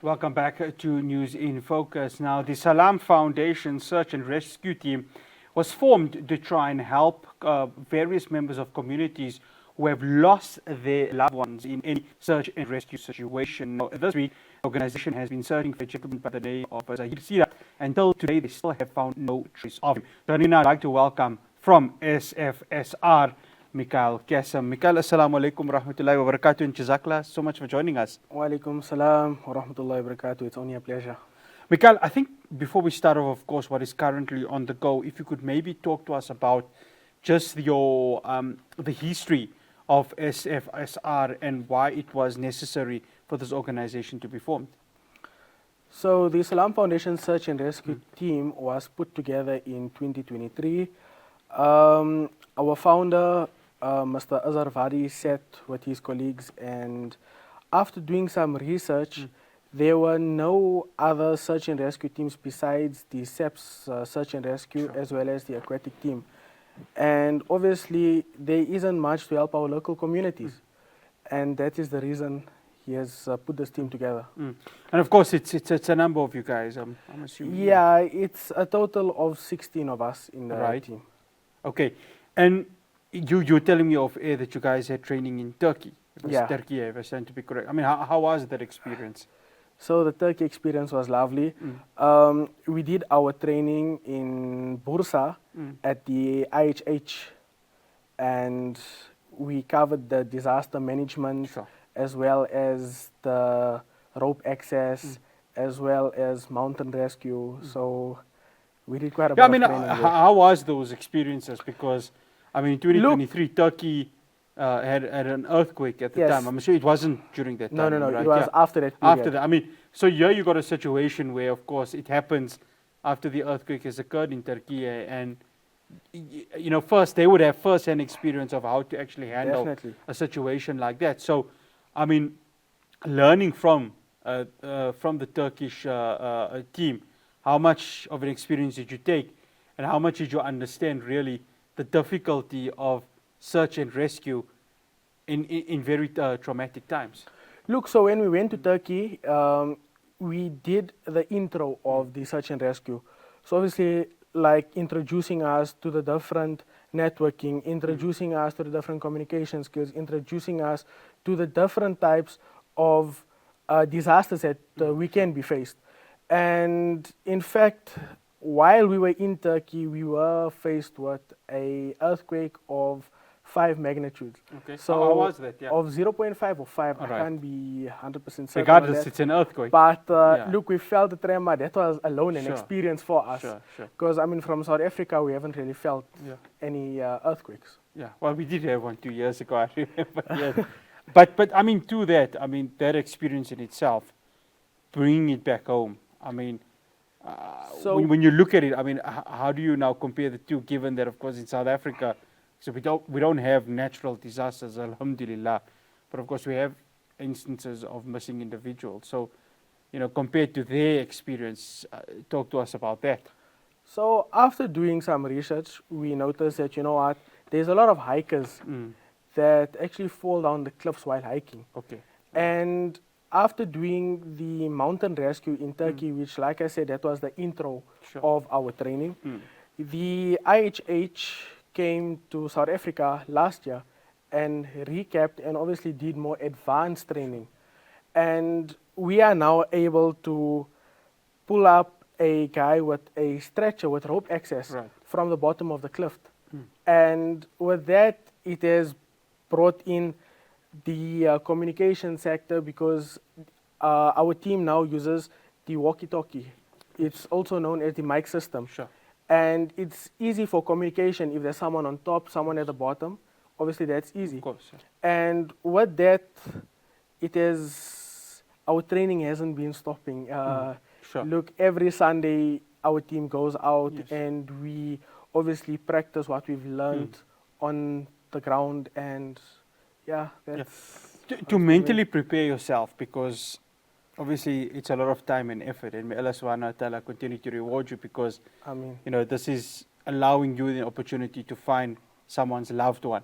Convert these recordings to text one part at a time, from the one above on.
Welcome back to News in Focus. Now, the Salaam Foundation search and rescue team was formed to try and help various members of communities who have lost their loved ones in any search and rescue situation. Now, this week, the organization has been searching for a gentleman by the name of Hilaal. Until today, they still have found no trace of him. So, now I'd like to welcome from SFSR, Mikaeel Kassim. Mikaeel, assalamu alaikum rahmatullahi wa barakatuh, and jazakallah so much for joining us. Wa alaikum salam wa rahmatullahi wa barakatuh. It's only a pleasure. Mikaeel, I think before we start off, of course, what is currently on the go, if you could maybe talk to us about just your the history of SFSR and why it was necessary for this organization to be formed. So the Salaam Foundation Search and Rescue team was put together in 2023. Our founder, Mr. Azhar Vadi, sat with his colleagues, and after doing some research, there were no other search and rescue teams besides the SEPS search and rescue, as well as the aquatic team. And obviously, there isn't much to help our local communities. And that is the reason he has put this team together. And of course, it's a number of you guys, I'm assuming. Yeah, it's a total of 16 of us in the team. Okay. And you're telling me off air that you guys had training in Turkey. It was Turkey, if I stand to be correct. I mean, how was that experience? So the Turkey experience was lovely. We did our training in Bursa at the IHH, and we covered the disaster management, as well as the rope access, as well as mountain rescue. So we did quite a bit of training. How was those experiences? Because, I mean, in 2023, Turkey had an earthquake at the time. I'm sure it wasn't during that time. No, right? It was after that period. After that. I mean, so here you got a situation where, of course, it happens after the earthquake has occurred in Turkey, and, you know, first, they would have first-hand experience of how to actually handle a situation like that. So, I mean, learning from the Turkish team, how much of an experience did you take, and how much did you understand really the difficulty of search and rescue in very traumatic times? Look, so when we went to Turkey, we did the intro of the search and rescue. So obviously, like introducing us to the different networking, introducing us to the different communication skills, introducing us to the different types of disasters that we can be faced. And in fact, while we were in Turkey, we were faced with an earthquake of 5 magnitudes. Okay. So how was that? Yeah. Of 0.5 or 5, I can't be 100% certain. Regardless, it's an earthquake. But look, we felt the tremor. That was alone an experience for us. Because, I mean, from South Africa, we haven't really felt any earthquakes. Yeah, well, we did have one 2 years ago, I remember. But I mean, to that, I mean, that experience in itself, bringing it back home, I mean, so when you look at it, I mean, how do you now compare the two, given that, of course, in South Africa, so we don't have natural disasters, alhamdulillah, but of course we have instances of missing individuals. So, you know, compared to their experience, talk to us about that. So after doing some research, we noticed that, you know what, there's a lot of hikers that actually fall down the cliffs while hiking. Okay. And after doing the mountain rescue in Turkey, which, like I said, that was the intro of our training, the IHH came to South Africa last year and recapped and obviously did more advanced training. And we are now able to pull up a guy with a stretcher with rope access from the bottom of the cliff. And with that, it has brought in the communication sector, because our team now uses the walkie-talkie. It's also known as the mic system. And it's easy for communication if there's someone on top, someone at the bottom. Obviously, that's easy. Of course. And with that, our training hasn't been stopping. Look, every Sunday, our team goes out and we obviously practice what we've learned on the ground. And that's... To mentally prepare yourself, because obviously it's a lot of time and effort, and may Allah subhanahu wa ta'ala continue to reward you, because you know, this is allowing you the opportunity to find someone's loved one.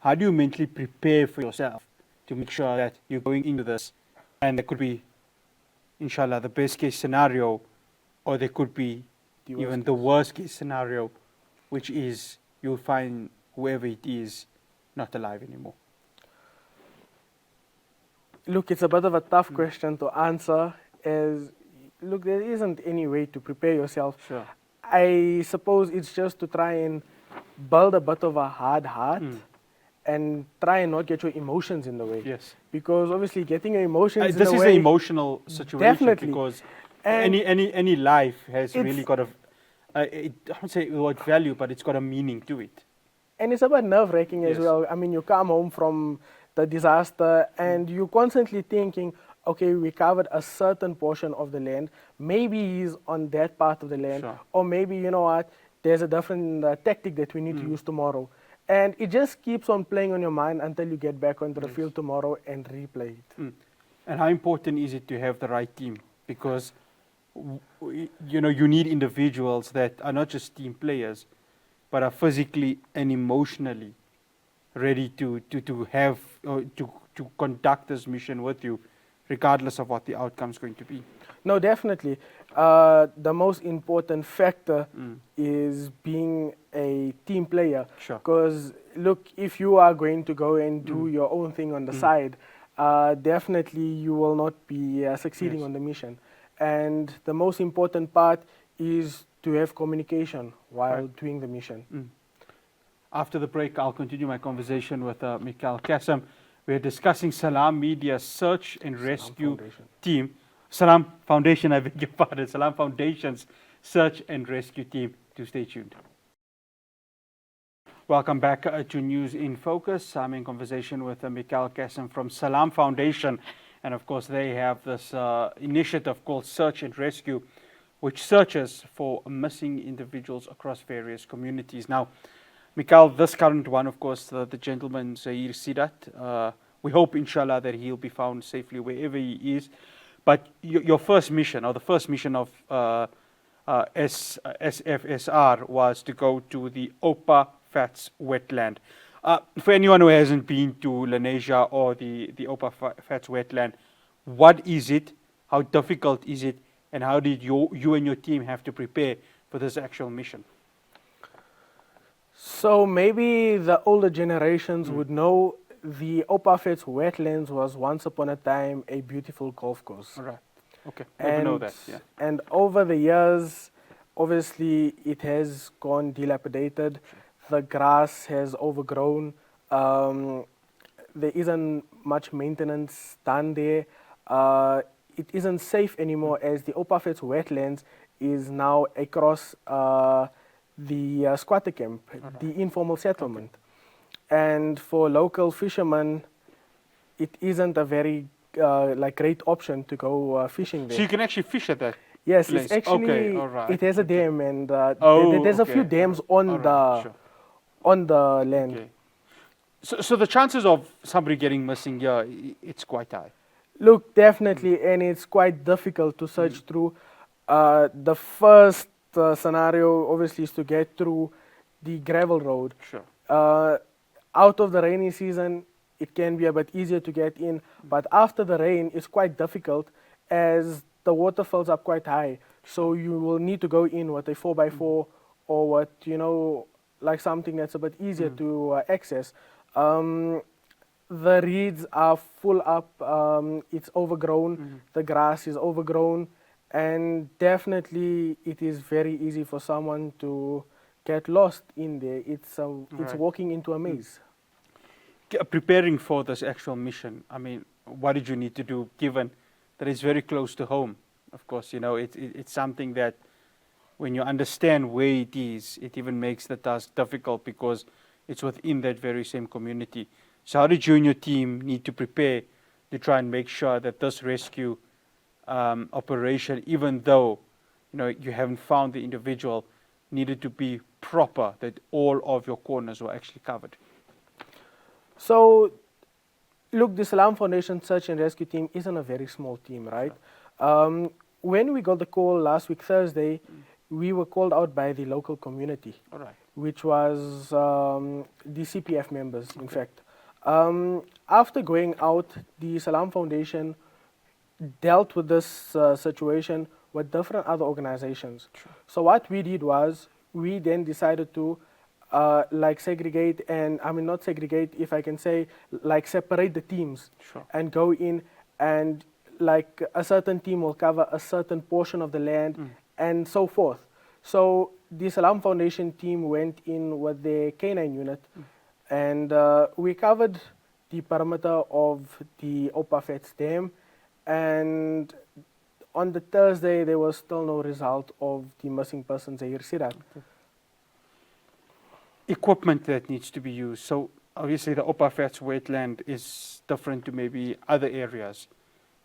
How do you mentally prepare for yourself to make sure that you're going into this and there could be inshallah, the best case scenario, or there could be even the worst case scenario, which is you'll find whoever it is not alive anymore? Look, it's a bit of a tough question to answer. Look, there isn't any way to prepare yourself. Sure. I suppose it's just to try and build a bit of a hard heart and try and not get your emotions in the way. Yes. Because obviously getting your emotions in the way... This is an emotional situation. Definitely. Because and any life has really got a, I don't say the word value, but it's got a meaning to it. And it's about nerve-wracking as well. I mean, you come home from the disaster and you're constantly thinking, okay, we covered a certain portion of the land. Maybe he's on that part of the land. Sure. Or maybe, you know what, there's a different tactic that we need to use tomorrow. And it just keeps on playing on your mind until you get back onto the field tomorrow and replay it. And how important is it to have the right team? Because, you know, you need individuals that are not just team players, but are physically and emotionally ready to have or to conduct this mission with you, regardless of what the outcome is going to be. No, definitely. The most important factor is being a team player. Sure. Because, look, if you are going to go and do your own thing on the side, definitely you will not be succeeding on the mission. And the most important part is to have communication while doing the mission. After the break, I'll continue my conversation with Mikaeel Kassim. We're discussing Salaam Media's search and rescue team. Salaam Foundation, I beg your pardon. Salaam Foundation's search and rescue team. Do stay tuned. Welcome back to News in Focus. I'm in conversation with Mikaeel Kassim from Salaam Foundation. And of course, they have this initiative called Search and Rescue, which searches for missing individuals across various communities. Now, Mikaeel, this current one, of course, the gentleman, Zahir Sidat, we hope, inshallah, that he'll be found safely wherever he is. But your first mission, or the first mission of SFSR, was to go to the Opa Fats wetland. For anyone who hasn't been to Lenasia or the Opa Fats wetland, what is it? How difficult is it? And how did you and your team have to prepare for this actual mission? So maybe the older generations would know the Opa Fats wetlands was once upon a time a beautiful golf course. All right. Okay. Never know that. Yeah. And over the years, obviously, it has gone dilapidated. The grass has overgrown. There isn't much maintenance done there. It isn't safe anymore, as the Opa Fats wetlands is now across the squatter camp, the informal settlement. And for local fishermen, it isn't a very great option to go fishing there. So you can actually fish at that? Yes, place. it's actually, it has a dam, and there's a few dams on on the land. Okay. So the chances of somebody getting missing here, it's quite high. Look, definitely, and it's quite difficult to search through. The first scenario, obviously, is to get through the gravel road. Sure. Out of the rainy season, it can be a bit easier to get in, but after the rain, it's quite difficult as the water fills up quite high. So you will need to go in with a 4x4 or what, you know, like something that's a bit easier to access. The reeds are full up, it's overgrown, the grass is overgrown, and definitely it is very easy for someone to get lost in there. It's walking into a maze. Preparing for this actual mission, I mean, what did you need to do, given that it's very close to home? Of course, you know, it's something that when you understand where it is, it even makes the task difficult because it's within that very same community. So how did you and your team need to prepare to try and make sure that this rescue operation, even though, you know, you haven't found the individual, needed to be proper, that all of your corners were actually covered? So, look, the Salaam Foundation Search and Rescue team isn't a very small team, right? When we got the call last week, Thursday, we were called out by the local community, which was the CPF members, in fact. After going out, the Salaam Foundation dealt with this situation with different other organizations. Sure. So what we did was we then decided to like segregate, and I mean not segregate, if I can say, like separate the teams. Sure. And go in, and like a certain team will cover a certain portion of the land and so forth. So the Salaam Foundation team went in with their K9 unit, and we covered the perimeter of the Opafets Dam, and on the Thursday there was still no result of the missing person Zahir Sirat. Equipment that needs to be used. So obviously the Opafets wetland is different to maybe other areas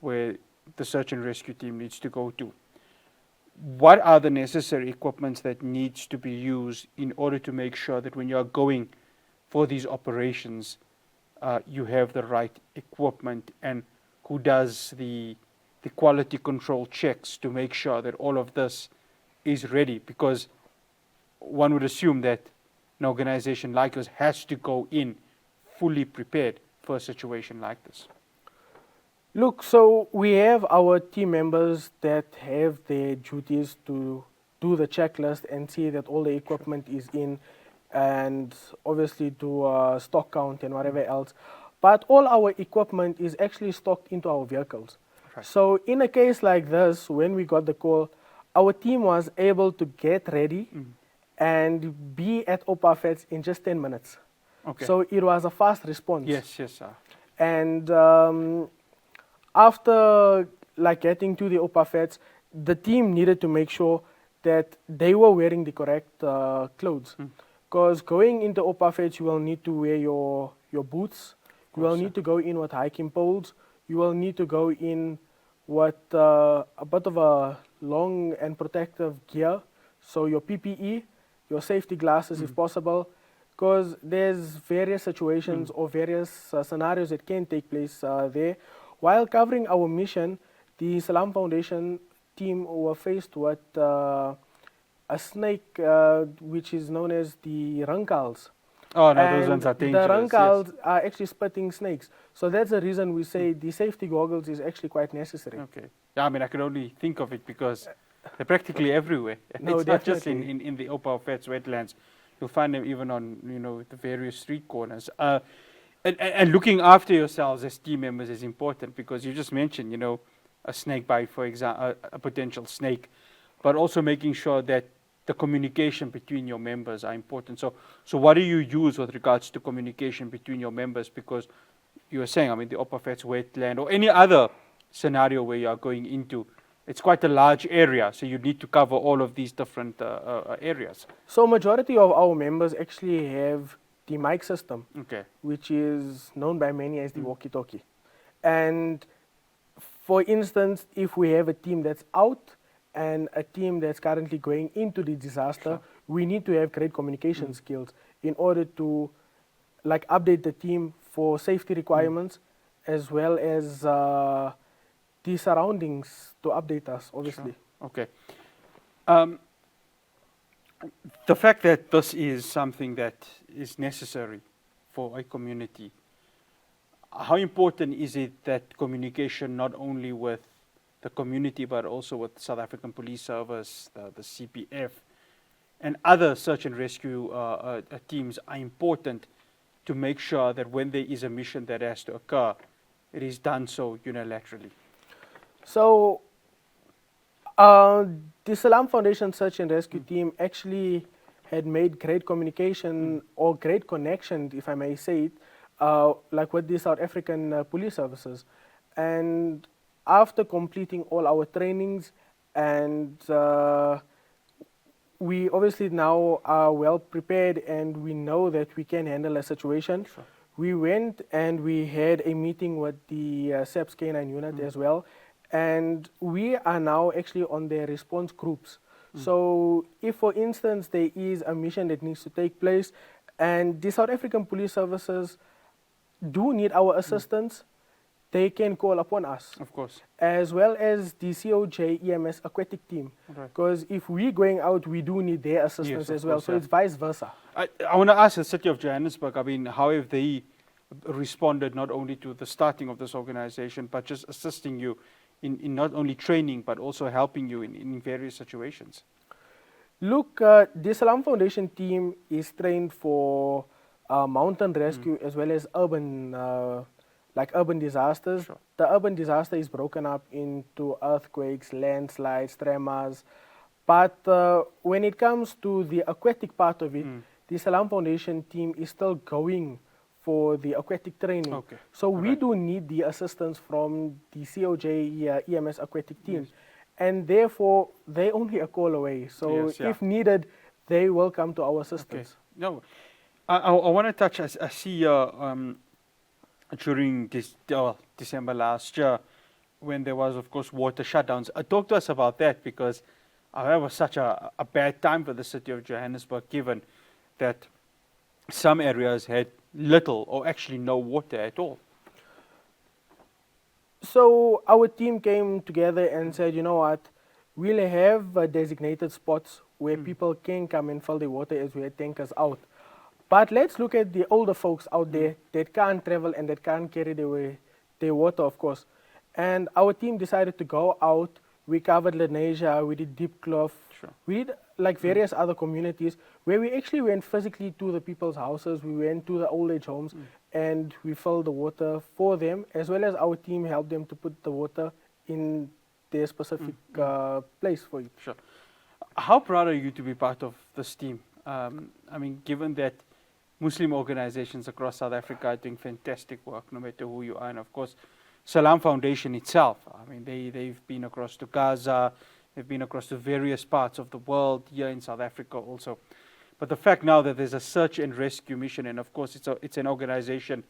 where the search and rescue team needs to go to. What are the necessary equipments that needs to be used in order to make sure that when you are going for these operations, you have the right equipment, and who does the quality control checks to make sure that all of this is ready? Because one would assume that an organization like yours has to go in fully prepared for a situation like this. Look, so we have our team members that have their duties to do the checklist and see that all the equipment is in, and obviously do stock count and whatever else. But all our equipment is actually stocked into our vehicles. Right. So in a case like this, when we got the call, our team was able to get ready and be at Opafets in just 10 minutes. Okay. So it was a fast response. Yes, yes, sir. And after like getting to the Opafets, the team needed to make sure that they were wearing the correct clothes. Because going into Opafets, you will need to wear your boots. You will need to go in with hiking poles. You will need to go in with a bit of a long and protective gear. So your PPE, your safety glasses if possible, because there's various situations or various scenarios that can take place there. While covering our mission, the Salaam Foundation team were faced with a snake which is known as the rankals. Oh, no, And those ones are dangerous. the rankals are actually spitting snakes. So that's the reason we say the safety goggles is actually quite necessary. Okay. Yeah, I mean, I can only think of it because they're practically everywhere. No, It's not just definitely. in the Opafets wetlands. You'll find them even on, the various street corners. And looking after yourselves as team members is important, because you just mentioned, a snake bite, for example, a potential snake, but also making sure that the communication between your members are important. So what do you use with regards to communication between your members? Because you were saying, I mean, the Opafets wetland or any other scenario where you are going into, it's quite a large area, so you need to cover all of these different areas. So majority of our members actually have the mic system, Okay. which is known by many as the walkie-talkie. And for instance, if we have a team that's out and a team that's currently going into the disaster, we need to have great communication skills in order to like update the team for safety requirements as well as the surroundings to update us, obviously. Sure. Okay. The fact that this is something that is necessary for a community, how important is it that communication not only with the community but also with the South African Police Service, the CPF, and other search and rescue teams are important to make sure that when there is a mission that has to occur, it is done so unilaterally? So the Salaam Foundation Search and Rescue team actually had made great communication or great connection, if I may say it, like with the South African police services. And after completing all our trainings, and we obviously now are well prepared and we know that we can handle a situation. Sure. We went and we had a meeting with the SAPS K9 unit as well. And we are now actually on their response groups. So if, for instance, there is a mission that needs to take place and the South African police services do need our assistance, they can call upon us. Of course. As well as the COJ EMS aquatic team. Because if we're going out, we do need their assistance as well. Course, so it's vice versa. I want to ask the city of Johannesburg, I mean, how have they responded not only to the starting of this organization, but just assisting you in not only training but also helping you in various situations? Look, the Salaam Foundation team is trained for mountain rescue as well as urban, like urban disasters. Sure. The urban disaster is broken up into earthquakes, landslides, tremors. But when it comes to the aquatic part of it, the Salaam Foundation team is still going for the aquatic training. Okay. So we do need the assistance from the COJ EMS aquatic team. Yes. And therefore, they only a call away. So Yes, yeah. if needed, they will come to our Okay. assistance. No, I want to touch. I see during this December last year, when there was, of course, water shutdowns. Talk to us about that, because that was such a bad time for the city of Johannesburg, given that some areas had little or actually no water at all. So our team came together and said, you know what, we'll have designated spots where people can come and fill the water as we had tankers out. But let's look at the older folks out there that can't travel and that can't carry their water, of course. And our team decided to go out. We covered Lenasia, we did Deep Clough, Sure. we did like various other communities where we actually went physically to the people's houses, we went to the old age homes and we filled the water for them, as well as our team helped them to put the water in their specific place for it. Sure. How proud are you to be part of this team? I mean, given that Muslim organizations across South Africa are doing fantastic work, no matter who you are, and of course, Salaam Foundation itself. I mean, they've been across to Gaza, they've been across to various parts of the world, here in South Africa also. But the fact now that there's a search and rescue mission, and of course it's an organization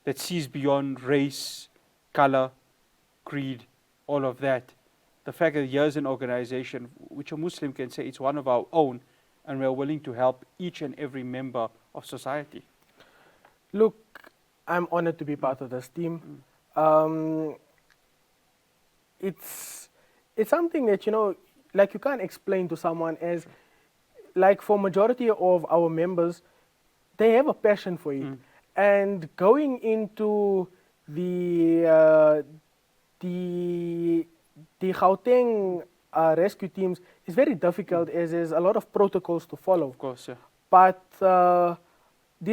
that sees beyond race, color, creed, all of that. The fact that here's an organization which a Muslim can say it's one of our own, and we're willing to help each and every member of society. Look, I'm honored to be part of this team. It's something that, you know, like you can't explain to someone, as like for majority of our members, they have a passion for it. And going into the Gauteng rescue teams is very difficult, as there's a lot of protocols to follow. Of course, yeah. But the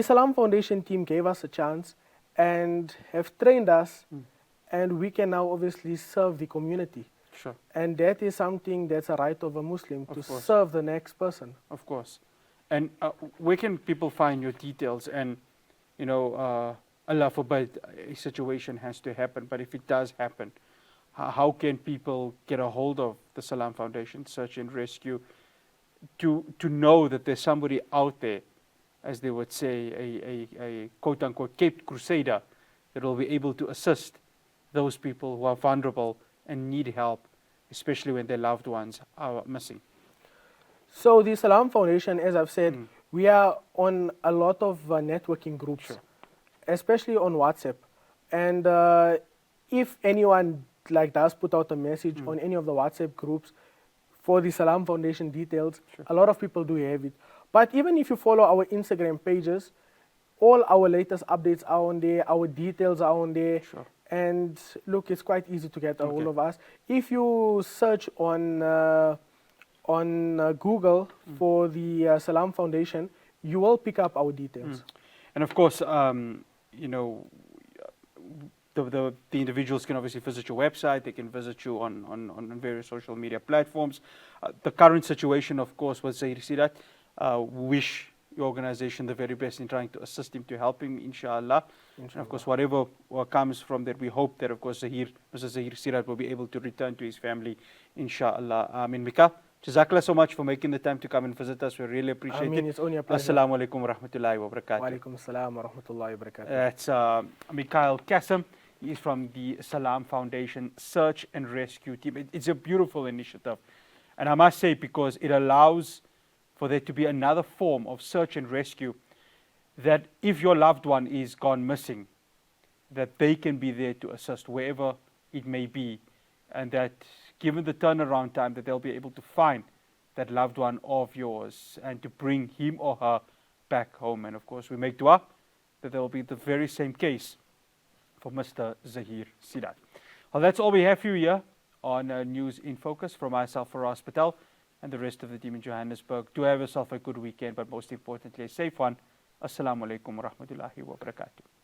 Salaam Foundation team gave us a chance and have trained us, and we can now obviously serve the community. Sure. And that is something that's a right of a Muslim, to course. serve the next person. Of course. And where can people find your details? And, you know, Allah forbid a situation has to happen, but if it does happen, how can people get a hold of the Salaam Foundation Search and Rescue to know that there's somebody out there, as they would say, a quote-unquote Cape Crusader, that will be able to assist those people who are vulnerable and need help, especially when their loved ones are missing? So the Salaam Foundation, as I've said, we are on a lot of networking groups, Sure. especially on WhatsApp. And if anyone does put out a message on any of the WhatsApp groups for the Salaam Foundation details, Sure. a lot of people do have it. But even if you follow our Instagram pages, all our latest updates are on there, our details are on there. Sure. And look, it's quite easy to get a hold of us. If you search on Google for the Salaam Foundation, you will pick up our details. And of course, you know, the individuals can obviously visit your website, they can visit you on various social media platforms. The current situation, of course, with Zahir Sidat, wish your organization the very best in trying to assist him, to help him, inshallah. And of course, whatever comes from that, we hope that, of course, Mr. Zahir Sidat will be able to return to his family, inshallah. Mikaeel, Jazakallah so much for making the time to come and visit us. We really appreciate it. It's only a pleasure. Assalamu alaikum wa rahmatullahi wa barakatuh. Wa alaikum assalam wa rahmatullahi wa barakatuh. That's Mikaeel Kassim. He's from the Salaam Foundation Search and Rescue Team. It's a beautiful initiative. And I must say, because it allows for there to be another form of search and rescue, that if your loved one is gone missing, that they can be there to assist wherever it may be, and that given the turnaround time, that they'll be able to find that loved one of yours and to bring him or her back home. And of course, we make dua that there will be the very same case for Mr. Zahir Sidat. Well, that's all we have for you here on News in Focus. From myself, Faraz Patel, and the rest of the team in Johannesburg. Do have yourself a good weekend, but most importantly, a safe one. Assalamu alaikum wa rahmatullahi wa barakatuh.